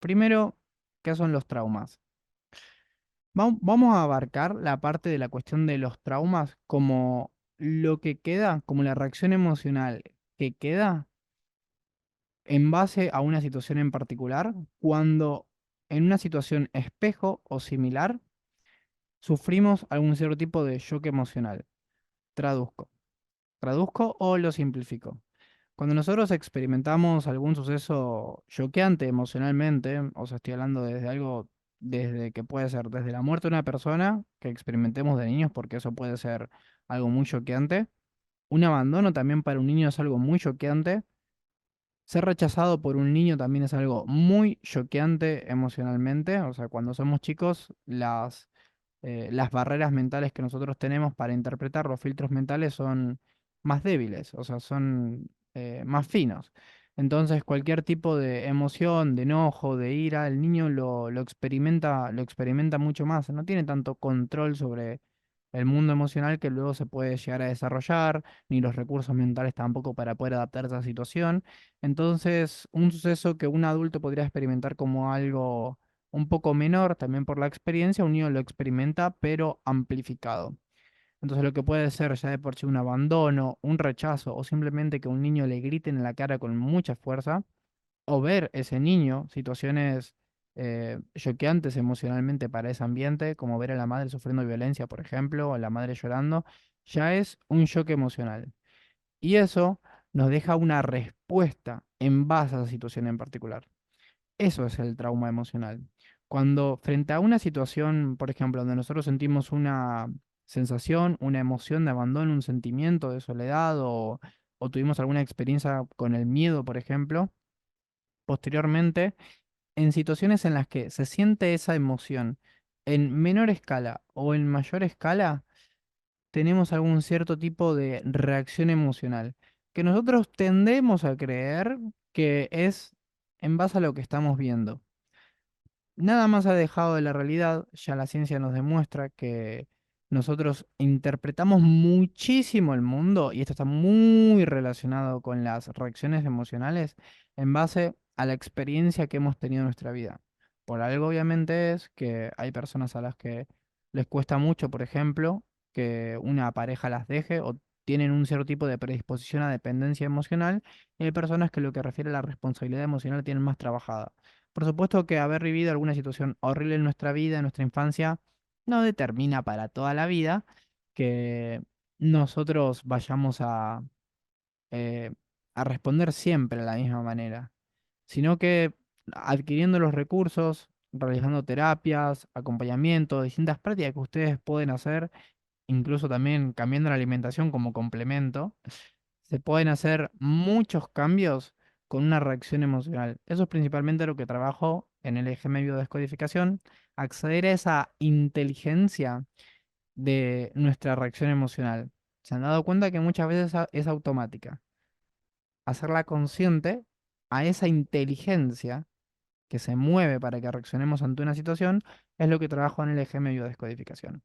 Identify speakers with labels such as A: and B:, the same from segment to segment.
A: Primero, ¿qué son los traumas? Vamos a abarcar la parte de la cuestión de los traumas como lo que queda, como la reacción emocional que queda en base a una situación en particular, cuando en una situación espejo o similar sufrimos algún cierto tipo de shock emocional. Traduzco. Traduzco o lo simplifico. Cuando nosotros experimentamos algún suceso choqueante emocionalmente, o sea, estoy hablando desde algo, desde que puede ser desde la muerte de una persona, que experimentemos de niños, porque eso puede ser algo muy choqueante. Un abandono también para un niño es algo muy choqueante. Ser rechazado por un niño también es algo muy choqueante emocionalmente. O sea, cuando somos chicos, las barreras mentales que nosotros tenemos para interpretar los filtros mentales son más débiles, o sea, son más finos. Entonces, cualquier tipo de emoción, de enojo, de ira, el niño lo experimenta mucho más. No tiene tanto control sobre el mundo emocional que luego se puede llegar a desarrollar, ni los recursos mentales tampoco para poder adaptarse a esa situación. Entonces, un suceso que un adulto podría experimentar como algo un poco menor, también por la experiencia, un niño lo experimenta, pero amplificado. Entonces, lo que puede ser ya de por sí un abandono, un rechazo, o simplemente que un niño le griten en la cara con mucha fuerza, o ver ese niño, situaciones choqueantes emocionalmente para ese ambiente, como ver a la madre sufriendo violencia, por ejemplo, o a la madre llorando, ya es un shock emocional. Y eso nos deja una respuesta en base a esa situación en particular. Eso es el trauma emocional. Cuando frente a una situación, por ejemplo, donde nosotros sentimos una sensación, una emoción de abandono, un sentimiento de soledad o tuvimos alguna experiencia con el miedo, por ejemplo, posteriormente, en situaciones en las que se siente esa emoción en menor escala o en mayor escala, tenemos algún cierto tipo de reacción emocional que nosotros tendemos a creer que es en base a lo que estamos viendo. Nada más alejado de la realidad, ya la ciencia nos demuestra que nosotros interpretamos muchísimo el mundo, y esto está muy relacionado con las reacciones emocionales, en base a la experiencia que hemos tenido en nuestra vida. Por algo obviamente es que hay personas a las que les cuesta mucho, por ejemplo, que una pareja las deje o tienen un cierto tipo de predisposición a dependencia emocional, y hay personas que lo que refiere a la responsabilidad emocional tienen más trabajada. Por supuesto que haber vivido alguna situación horrible en nuestra vida, en nuestra infancia, no determina para toda la vida que nosotros vayamos eh, a responder siempre de la misma manera, sino que adquiriendo los recursos, realizando terapias, acompañamiento, distintas prácticas que ustedes pueden hacer, incluso también cambiando la alimentación como complemento, se pueden hacer muchos cambios con una reacción emocional. Eso es principalmente lo que trabajo en el eje medio de descodificación, acceder a esa inteligencia de nuestra reacción emocional. Se han dado cuenta que muchas veces es automática. Hacerla consciente a esa inteligencia que se mueve para que reaccionemos ante una situación es lo que trabajo en el eje medio de descodificación.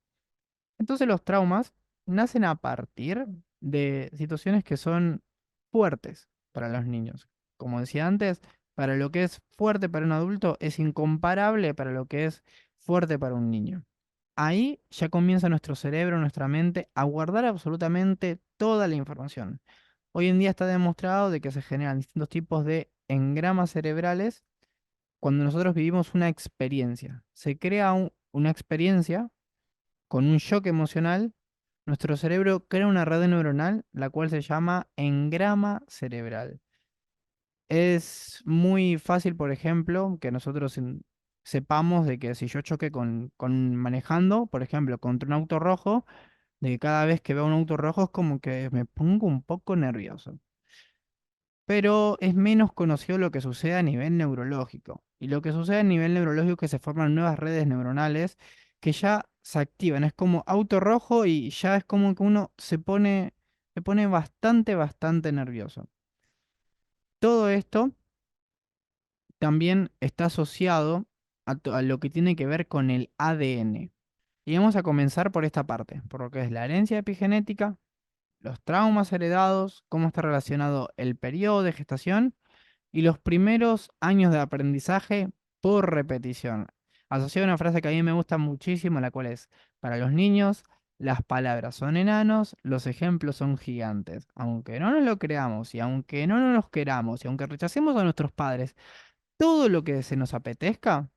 A: Entonces los traumas nacen a partir de situaciones que son fuertes para los niños. Como decía antes, para lo que es fuerte para un adulto es incomparable para lo que es fuerte para un niño. Ahí ya comienza nuestro cerebro, nuestra mente, a guardar absolutamente toda la información. Hoy en día está demostrado de que se generan distintos tipos de engramas cerebrales cuando nosotros vivimos una experiencia. Se crea una experiencia con un shock emocional, nuestro cerebro crea una red neuronal, la cual se llama engrama cerebral. Es muy fácil, por ejemplo, que nosotros sepamos de que si yo choque con manejando, por ejemplo, contra un auto rojo, de que cada vez que veo un auto rojo es como que me pongo un poco nervioso. Pero es menos conocido lo que sucede a nivel neurológico. Y lo que sucede a nivel neurológico es que se forman nuevas redes neuronales que ya se activan. Es como auto rojo y ya es como que uno se pone bastante, bastante nervioso. Todo esto también está asociado a lo que tiene que ver con el ADN. Y vamos a comenzar por esta parte, por lo que es la herencia epigenética, los traumas heredados, cómo está relacionado el periodo de gestación y los primeros años de aprendizaje por repetición. Asociado a una frase que a mí me gusta muchísimo, la cual es, para los niños, las palabras son enanos, los ejemplos son gigantes. Aunque no nos lo creamos y aunque no nos los queramos y aunque rechacemos a nuestros padres, todo lo que se nos apetezca,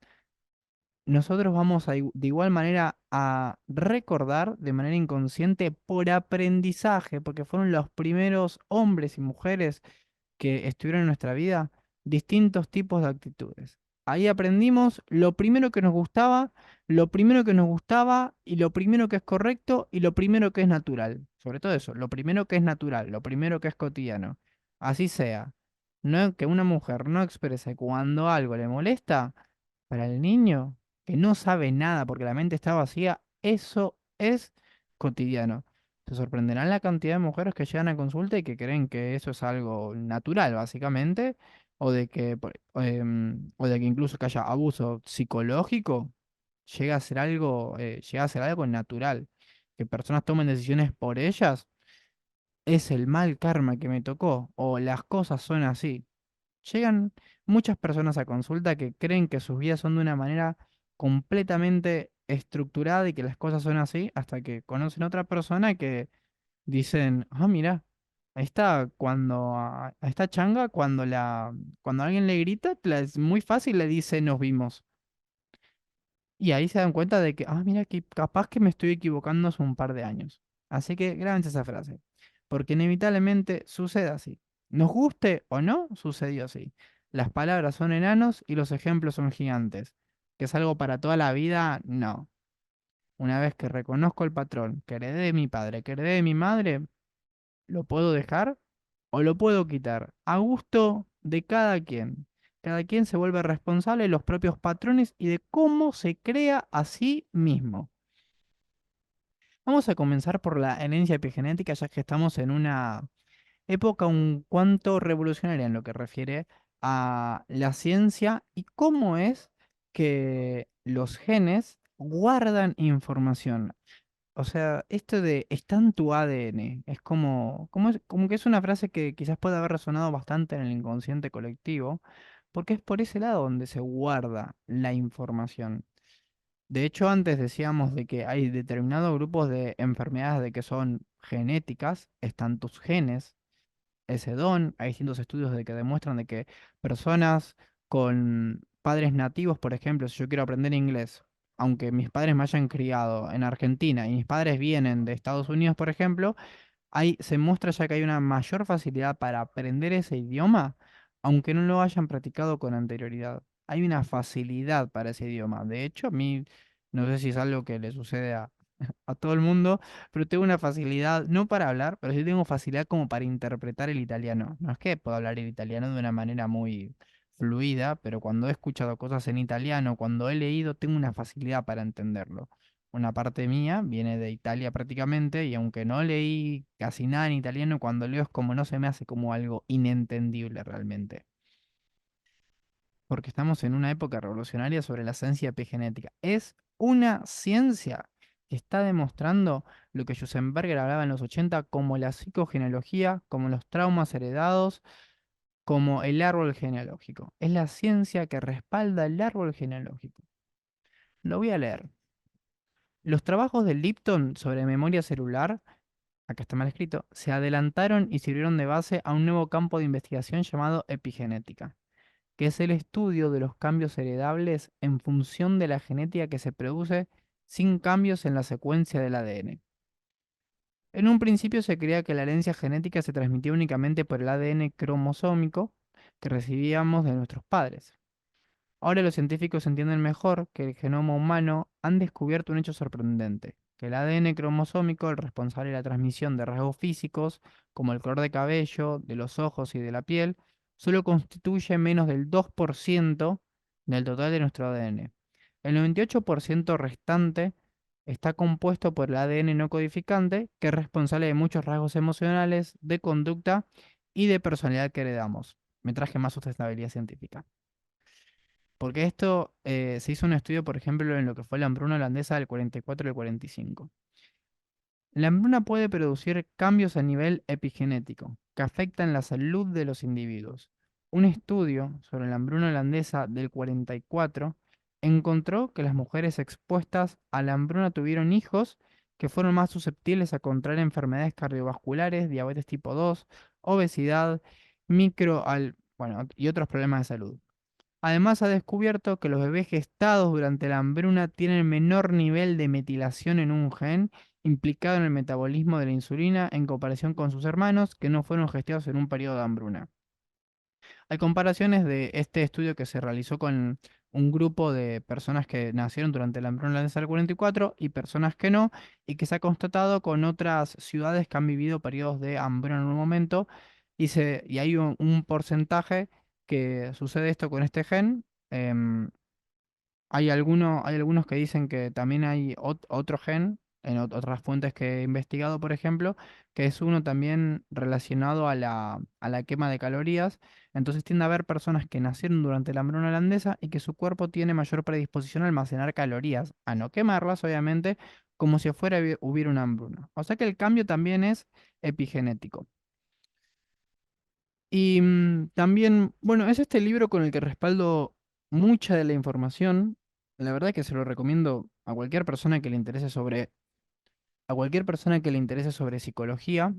A: nosotros vamos de igual manera a recordar de manera inconsciente por aprendizaje, porque fueron los primeros hombres y mujeres que estuvieron en nuestra vida, distintos tipos de actitudes. Ahí aprendimos lo primero que nos gustaba, lo primero que nos gustaba y lo primero que es correcto y lo primero que es natural. Sobre todo eso, lo primero que es natural, lo primero que es cotidiano. Así sea. No, que una mujer no exprese cuando algo le molesta, para el niño que no sabe nada porque la mente está vacía, eso es cotidiano. Se sorprenderán la cantidad de mujeres que llegan a consulta y que creen que eso es algo natural, básicamente, o de que, o de que incluso que haya abuso psicológico, llega a ser algo natural. Que personas tomen decisiones por ellas, es el mal karma que me tocó, o las cosas son así. Llegan muchas personas a consulta que creen que sus vidas son de una manera completamente estructurada y que las cosas son así hasta que conocen a otra persona que dicen, ah, mira, a esta changa cuando alguien le grita, es muy fácil le dice nos vimos. Y ahí se dan cuenta de que, ah, mira, que capaz que me estoy equivocando hace un par de años. Así que grábense esa frase, porque inevitablemente sucede así. Nos guste o no, sucedió así. Las palabras son enanos y los ejemplos son gigantes. ¿Que es algo para toda la vida? No. Una vez que reconozco el patrón que heredé de mi padre, que heredé de mi madre, lo puedo dejar o lo puedo quitar, a gusto de cada quien. Cada quien se vuelve responsable de los propios patrones y de cómo se crea a sí mismo. Vamos a comenzar por la herencia epigenética, ya que estamos en una época un cuanto revolucionaria en lo que refiere a la ciencia y cómo es que los genes guardan información. O sea, esto de está en tu ADN, es como que es una frase que quizás puede haber resonado bastante en el inconsciente colectivo, porque es por ese lado donde se guarda la información. De hecho, antes decíamos de que hay determinados grupos de enfermedades de que son genéticas, están tus genes, ese don. Hay distintos estudios de que demuestran de que personas con padres nativos, por ejemplo, si yo quiero aprender inglés, aunque mis padres me hayan criado en Argentina y mis padres vienen de Estados Unidos, por ejemplo, se muestra ya que hay una mayor facilidad para aprender ese idioma, aunque no lo hayan practicado con anterioridad. Hay una facilidad para ese idioma. De hecho, a mí, no sé si es algo que le sucede a todo el mundo, pero tengo una facilidad, no para hablar, pero sí tengo facilidad como para interpretar el italiano. No es que puedo hablar el italiano de una manera muy fluida, pero cuando he escuchado cosas en italiano, cuando he leído, tengo una facilidad para entenderlo. Una parte mía viene de Italia prácticamente, y aunque no leí casi nada en italiano, cuando leo es como no se me hace como algo inentendible realmente. Porque estamos en una época revolucionaria sobre la ciencia epigenética. Es una ciencia que está demostrando lo que Jusenberger hablaba en los 80 como la psicogenealogía, como los traumas heredados, como el árbol genealógico. Es la ciencia que respalda el árbol genealógico. Lo voy a leer. Los trabajos de Lipton sobre memoria celular, acá está mal escrito, se adelantaron y sirvieron de base a un nuevo campo de investigación llamado epigenética, que es el estudio de los cambios heredables en función de la genética que se produce sin cambios en la secuencia del ADN. En un principio se creía que la herencia genética se transmitía únicamente por el ADN cromosómico que recibíamos de nuestros padres. Ahora los científicos entienden mejor que el genoma humano han descubierto un hecho sorprendente, que el ADN cromosómico, el responsable de la transmisión de rasgos físicos, como el color de cabello, de los ojos y de la piel, solo constituye menos del 2% del total de nuestro ADN. El 98% restante está compuesto por el ADN no codificante, que es responsable de muchos rasgos emocionales, de conducta y de personalidad que heredamos. Me traje más sustentabilidad científica. Porque esto se hizo un estudio, por ejemplo, en lo que fue la hambruna holandesa del 44 y el 45. La hambruna puede producir cambios a nivel epigenético que afectan la salud de los individuos. un estudio sobre la hambruna holandesa del 44 encontró que las mujeres expuestas a la hambruna tuvieron hijos que fueron más susceptibles a contraer enfermedades cardiovasculares, diabetes tipo 2, obesidad, bueno, y otros problemas de salud. Además, ha descubierto que los bebés gestados durante la hambruna tienen menor nivel de metilación en un gen implicado en el metabolismo de la insulina en comparación con sus hermanos que no fueron gestados en un periodo de hambruna. Hay comparaciones de este estudio que se realizó con un grupo de personas que nacieron durante la hambruna del 44 y personas que no, y que se ha constatado con otras ciudades que han vivido periodos de hambruna en un momento, y hay un porcentaje que sucede esto con este gen. em, hay algunos que dicen que también hay otro gen, en otras fuentes que he investigado, por ejemplo, que es uno también relacionado a la quema de calorías. Entonces tiende a haber personas que nacieron durante la hambruna holandesa y que su cuerpo tiene mayor predisposición a almacenar calorías, a no quemarlas, obviamente, como si fuera hubiera una hambruna. O sea que el cambio también es epigenético. Y también, bueno, es este libro con el que respaldo mucha de la información. La verdad que se lo recomiendo a cualquier persona que le interese a cualquier persona que le interese sobre psicología,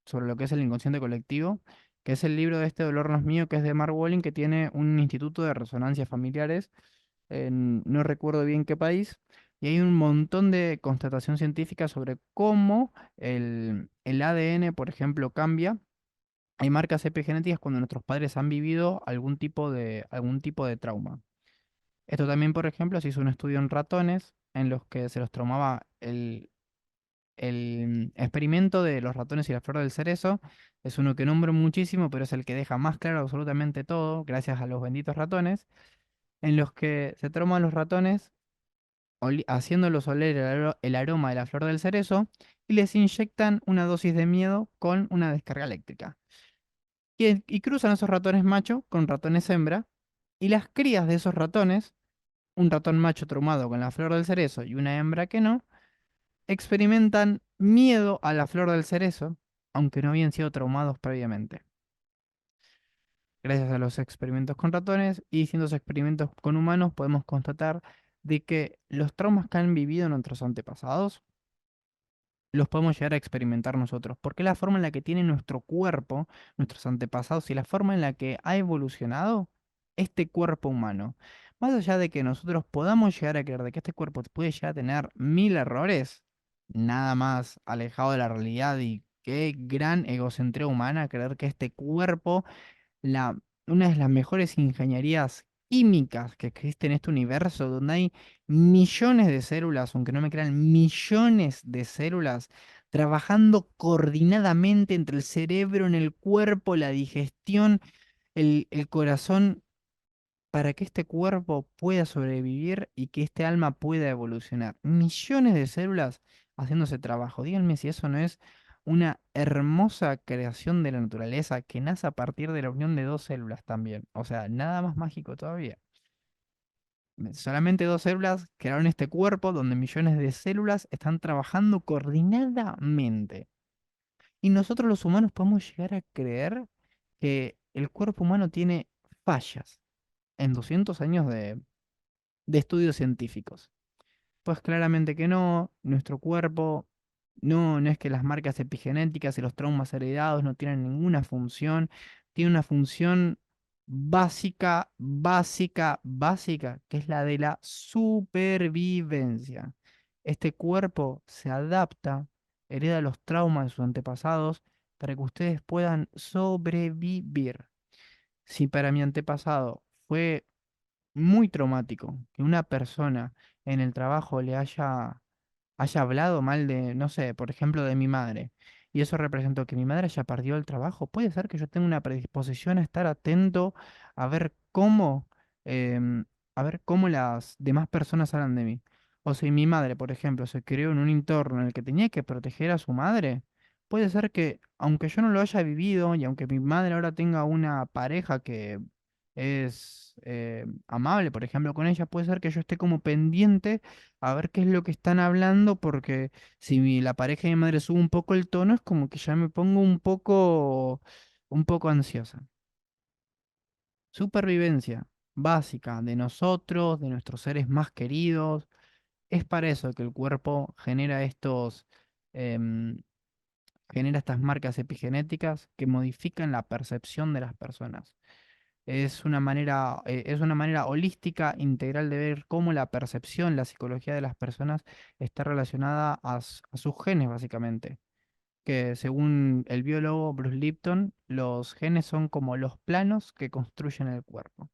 A: sobre lo que es el inconsciente colectivo, que es el libro de Este dolor no es mío, que es de Mark Walling, que tiene un instituto de resonancias familiares, no recuerdo bien qué país, y hay un montón de constatación científica sobre cómo el ADN, por ejemplo, cambia. Hay marcas epigenéticas cuando nuestros padres han vivido algún tipo de trauma. Esto también, por ejemplo, se hizo un estudio en ratones en los que se los traumaba el experimento de los ratones y la flor del cerezo. Es uno que nombro muchísimo, pero es el que deja más claro absolutamente todo, gracias a los benditos ratones, en los que se trauma a los ratones haciéndolos oler el aroma de la flor del cerezo y les inyectan una dosis de miedo con una descarga eléctrica. Y cruzan esos ratones macho con ratones hembra, y las crías de esos ratones, un ratón macho traumado con la flor del cerezo y una hembra que no, experimentan miedo a la flor del cerezo, aunque no habían sido traumados previamente. Gracias a los experimentos con ratones y distintos experimentos con humanos, podemos constatar de que los traumas que han vivido nuestros antepasados los podemos llegar a experimentar nosotros, porque es la forma en la que tiene nuestro cuerpo, nuestros antepasados y la forma en la que ha evolucionado este cuerpo humano. Más allá de que nosotros podamos llegar a creer de que este cuerpo puede llegar a tener 1000 errores, nada más alejado de la realidad, y qué gran egocentría humana creer que este cuerpo, la, una de las mejores ingenierías químicas que existen en este universo, donde hay millones de células, aunque no me crean, millones de células trabajando coordinadamente entre el cerebro, en el cuerpo, la digestión, el corazón, para que este cuerpo pueda sobrevivir y que este alma pueda evolucionar. Millones de células haciendo ese trabajo. Díganme si eso no es una hermosa creación de la naturaleza que nace a partir de la unión de dos células también. O sea, nada más mágico todavía. Solamente dos células crearon este cuerpo donde millones de células están trabajando coordinadamente. Y nosotros los humanos podemos llegar a creer que el cuerpo humano tiene fallas en 200 años de estudios científicos. Pues claramente que no, nuestro cuerpo no es que las marcas epigenéticas y los traumas heredados no tienen ninguna función, tiene una función básica, básica, básica, que es la de la supervivencia. Este cuerpo se adapta, hereda los traumas de sus antepasados para que ustedes puedan sobrevivir. Si para mi antepasado fue muy traumático que una persona en el trabajo haya hablado mal de, no sé, por ejemplo, de mi madre, y eso representó que mi madre haya perdido el trabajo, puede ser que yo tenga una predisposición a estar atento a ver em, a ver cómo las demás personas hablan de mí. O si mi madre, por ejemplo, se crió en un entorno en el que tenía que proteger a su madre, puede ser que, aunque yo no lo haya vivido y aunque mi madre ahora tenga una pareja que es amable, por ejemplo, con ella, puede ser que yo esté como pendiente a ver qué es lo que están hablando, porque si la pareja de mi madre sube un poco el tono, es como que ya me pongo un poco ansiosa. supervivencia básica de nosotros, de nuestros seres más queridos. Es para eso que el cuerpo em, genera estas marcas epigenéticas que modifican la percepción de las personas. Es una manera holística, integral de ver cómo la percepción, la psicología de las personas está relacionada a sus genes, básicamente. Que según el biólogo Bruce Lipton, los genes son como los planos que construyen el cuerpo.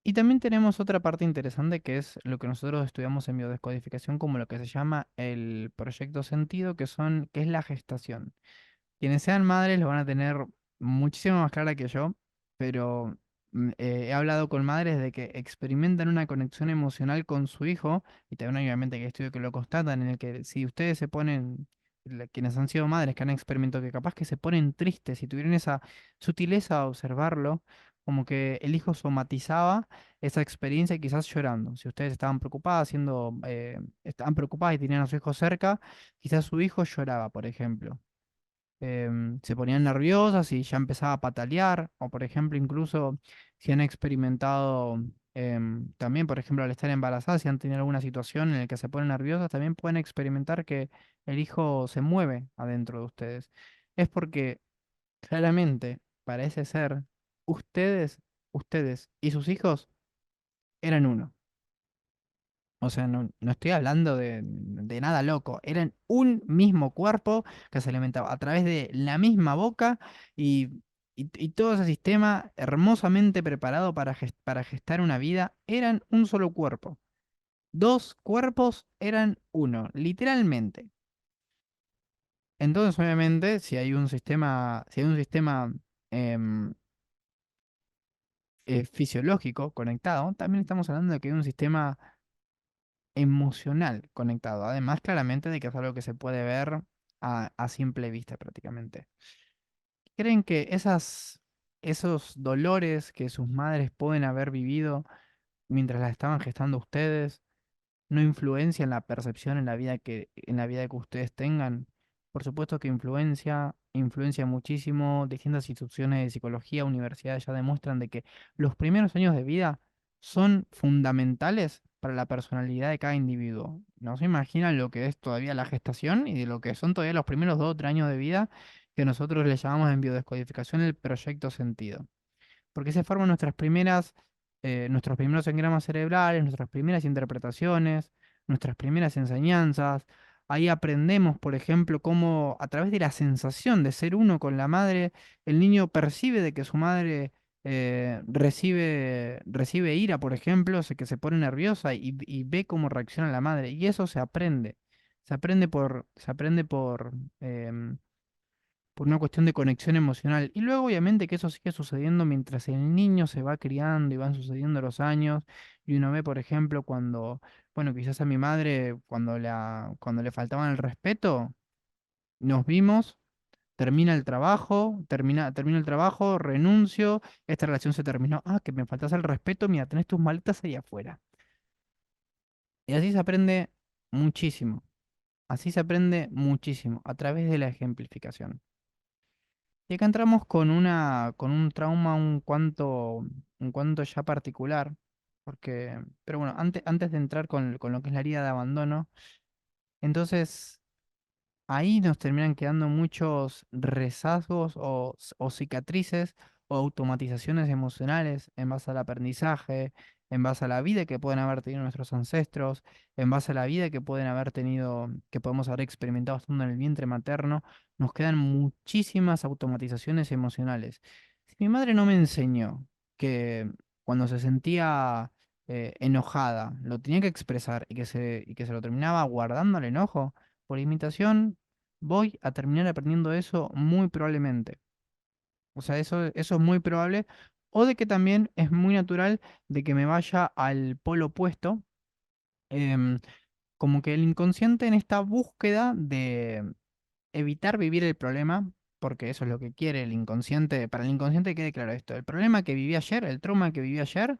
A: Y también tenemos otra parte interesante que es lo que nosotros estudiamos en biodescodificación como lo que se llama el proyecto sentido, que es la gestación. Quienes sean madres lo van a tener muchísimo más clara que yo, pero he hablado con madres de que experimentan una conexión emocional con su hijo, y también obviamente que hay estudios que lo constatan, en el que si ustedes se ponen, quienes han sido madres, que han experimentado que capaz que se ponen tristes, si tuvieron esa sutileza de observarlo, como que el hijo somatizaba esa experiencia quizás llorando. Si ustedes estaban preocupadas, estaban preocupadas y tenían a su hijo cerca, quizás su hijo lloraba, por ejemplo. Se ponían nerviosas y ya empezaba a patalear, o por ejemplo, incluso si han experimentado también, por ejemplo, al estar embarazadas, si han tenido alguna situación en la que se ponen nerviosas, también pueden experimentar que el hijo se mueve adentro de ustedes. Es porque claramente parece ser ustedes, ustedes y sus hijos eran uno. O sea, no estoy hablando de nada loco. Eran un mismo cuerpo que se alimentaba a través de la misma boca y todo ese sistema hermosamente preparado para gestar una vida. Eran un solo cuerpo. Dos cuerpos eran uno, literalmente. Entonces, obviamente, si hay un sistema em, fisiológico conectado, también estamos hablando de que hay un sistema emocional conectado. Además, claramente de que es algo que se puede ver a simple vista prácticamente. ¿Creen que esos dolores que sus madres pueden haber vivido mientras las estaban gestando ustedes no influencia en la percepción en la vida que ustedes tengan? Por supuesto que influencia muchísimo. Distintas instituciones de psicología, universidades ya demuestran de que los primeros años de vida son fundamentales para la personalidad de cada individuo. No se imaginan lo que es todavía la gestación y de lo que son todavía los primeros 2 o 3 años de vida que nosotros le llamamos en biodescodificación el proyecto sentido, porque se forman nuestros primeros engramas cerebrales, nuestras primeras interpretaciones, nuestras primeras enseñanzas. Ahí aprendemos, por ejemplo, cómo a través de la sensación de ser uno con la madre, el niño percibe de que su madre recibe ira, por ejemplo, que se pone nerviosa y ve cómo reacciona la madre. Y eso se aprende. Se aprende por una cuestión de conexión emocional. Y luego, obviamente, que eso sigue sucediendo mientras el niño se va criando y van sucediendo los años. Y uno ve, por ejemplo, bueno, quizás a mi madre, cuando le faltaban el respeto, nos vimos, termina el trabajo, renuncio, esta relación se terminó. Ah, que me faltas el respeto, mira, tenés tus maletas ahí afuera. Y así se aprende muchísimo. Así se aprende muchísimo a través de la ejemplificación. Y acá entramos con un trauma un cuanto ya particular, pero bueno, antes de entrar con lo que es la herida de abandono, entonces ahí nos terminan quedando muchos rezagos o cicatrices o automatizaciones emocionales en base al aprendizaje, en base a la vida que pueden haber tenido nuestros ancestros, en base a la vida que pueden haber tenido, que podemos haber experimentado estando en el vientre materno. Nos quedan muchísimas automatizaciones emocionales. Si mi madre no me enseñó que cuando se sentía enojada lo tenía que expresar y que se lo terminaba guardando el enojo, por imitación, voy a terminar aprendiendo eso muy probablemente. O sea, eso es muy probable. O de que también es muy natural de que me vaya al polo opuesto. em, Como que el inconsciente en esta búsqueda de evitar vivir el problema, porque eso es lo que quiere el inconsciente. Para el inconsciente quede claro esto. El problema que viví ayer, el trauma que viví ayer,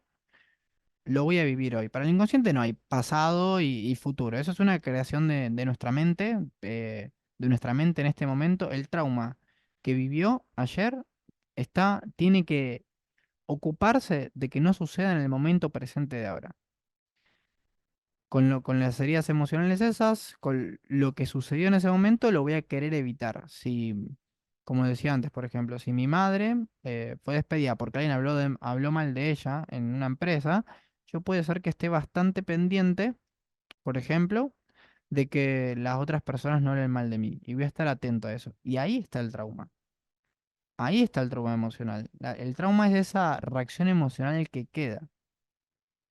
A: lo voy a vivir hoy. Para el inconsciente no hay pasado y futuro. Eso es una creación de nuestra mente en este momento. El trauma que vivió ayer tiene que ocuparse de que no suceda en el momento presente de ahora. Con las heridas emocionales esas, con lo que sucedió en ese momento, lo voy a querer evitar. Si, como decía antes, por ejemplo, si mi madre fue despedida porque alguien habló mal de ella en una empresa, yo puede ser que esté bastante pendiente, por ejemplo, de que las otras personas no hablen mal de mí. Y voy a estar atento a eso. Y ahí está el trauma. Ahí está el trauma emocional. El trauma es esa reacción emocional que queda.